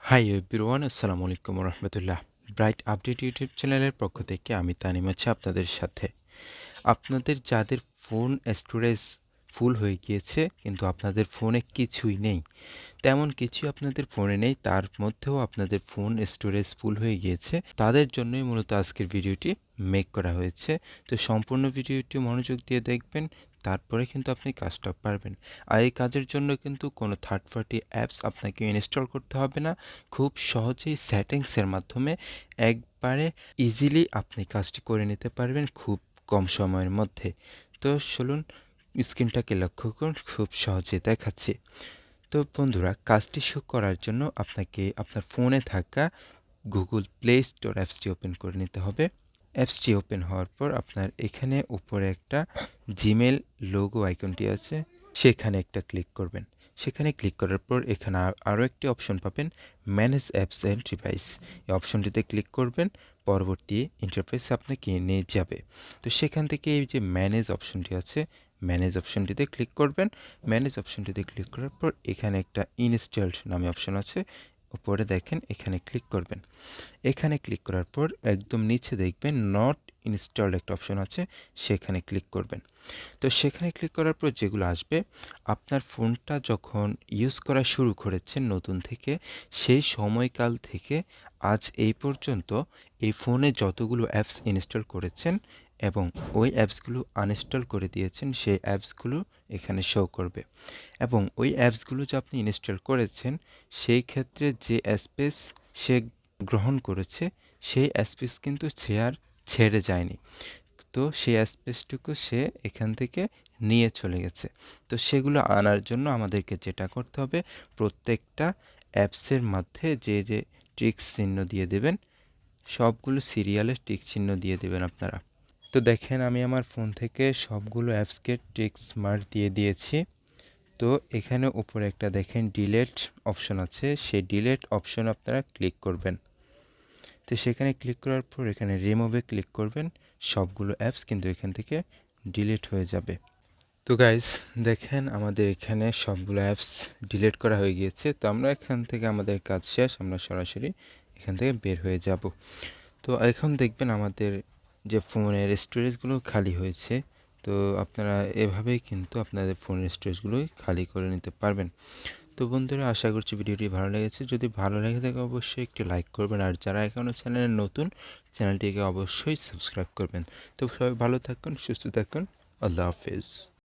Hi everyone, আসসালামু আলাইকুম রহমতুল্লাহ। Bright update YouTube চ্যানেলের পক্ষ থেকে আমি তানিম আছি আপনাদের সাথে। আপনাদের যাদের ফোন স্টোরেজ ফুল হয়ে গিয়েছে কিন্তু আপনাদের ফোনে কিছুই নেই, তেমন কিছুই আপনাদের ফোনে নেই, তার মধ্যেও আপনাদের ফোন স্টোরেজ ফুল হয়ে গিয়েছে, তাদের জন্যই মূলত আজকের ভিডিওটি মেক করা হয়েছে। তো সম্পূর্ণ ভিডিওটি মনোযোগ দিয়ে দেখবেন, তারপরে কিন্তু আপনি কাজটা পারবেন। আর এই কাজের জন্য কিন্তু কোনো থার্ড পার্টি অ্যাপস আপনাকে ইনস্টল করতে হবে না। খুব সহজেই সেটিংসের মাধ্যমে একবারে ইজিলি আপনি কাজটি করে নিতে পারবেন খুব কম সময়ের মধ্যে। তো চলুন স্ক্রিনটাকে লক্ষ্য করুন, খুব সহজে দেখাচ্ছি। তো বন্ধুরা, কাজটি করার জন্য আপনাকে আপনার ফোনে থাকা গুগল প্লে স্টোর অ্যাপসটি ওপেন করে নিতে হবে। অ্যাপসটি ওপেন হওয়ার পর আপনার এখানে উপরে একটা জিমেল লোগো আইকনটি আছে, সেখানে একটা ক্লিক করবেন। সেখানে ক্লিক করার পর এখানে আরও একটি অপশন পাবেন, ম্যানেজ অ্যাপস অ্যান্ড ডিভাইস। এই অপশনটিতে ক্লিক করবেন, পরবর্তী ইন্টারফেস আপনাকে নিয়ে যাবে। তো সেখান থেকে এই যে ম্যানেজ অপশনটি আছে, ম্যানেজ অপশনটিতে ক্লিক করবেন। ম্যানেজ অপশনটিতে ক্লিক করার পর এখানে একটা ইনস্টলড নামে অপশন আছে, উপরে দেখেন এখানে ক্লিক করবেন। এখানে ক্লিক করার পর একদম নিচে দেখবেন নট ইনস্টলড একটা অপশন আছে, সেখানে ক্লিক করবেন। তো সেখানে ক্লিক করার পর যেগুলো আসবে, আপনার ফোনটা যখন ইউজ করা শুরু করেছেন নতুন থেকে, সেই সময়কাল থেকে আজ এই পর্যন্ত এই ফোনে যতগুলো অ্যাপস ইনস্টল করেছেন এবং ওই অ্যাপসগুলো আনইনস্টল করে দিয়েছেন, সেই অ্যাপসগুলো এখানে শো করবে। এবং ওই অ্যাপসগুলো যে আপনি ইনস্টল করেছেন, সেই ক্ষেত্রে যে স্পেস সে গ্রহণ করেছে, সেই স্পেস কিন্তু সে আর ছেড়ে যায়নি। তো সেই স্পেসটুকু সে এখান থেকে নিয়ে চলে গেছে। তো সেগুলো আনার জন্য আমাদেরকে যেটা করতে হবে, প্রত্যেকটা অ্যাপসের মধ্যে যে টিক চিহ্ন দিয়ে দেবেন, সবগুলো সিরিয়ালে টিক চিহ্ন দিয়ে দেবেন আপনারা। তো দেখেন আমি আমার ফোন থেকে সবগুলো অ্যাপসকে টিক মার্ক দিয়ে দিয়েছি। তো এখানে উপরে একটা দেখেন ডিলেট অপশন আছে, সেই ডিলেট অপশন আপনারা ক্লিক করবেন। তো সেখানে ক্লিক করার পর এখানে রিমুভে ক্লিক করবেন, সবগুলো অ্যাপস কিন্তু এখান থেকে ডিলিট হয়ে যাবে। তো গাইস দেখেন আমাদের এখানে সবগুলো অ্যাপস ডিলিট করা হয়ে গিয়েছে। তো আমরা এখান থেকে আমাদের কাজ শেষ, আমরা সরাসরি এখান থেকে বের হয়ে যাব। তো এখন দেখবেন আমাদের যে ফোনের স্টোরেজগুলো খালি হয়েছে। তো আপনারা এভাবেই কিন্তু আপনাদের ফোনের স্টোরেজগুলো খালি করে নিতে পারবেন। তো বন্ধুরা, আশা করছি ভিডিওটি ভালো লেগেছে। যদি ভালো লেগে থাকে অবশ্যই একটি লাইক করবেন, আর যারা এখনও চ্যানেলে নতুন, চ্যানেলটিকে অবশ্যই সাবস্ক্রাইব করবেন। তো সবাই ভালো থাকুন, সুস্থ থাকুন, আল্লাহ হাফেজ।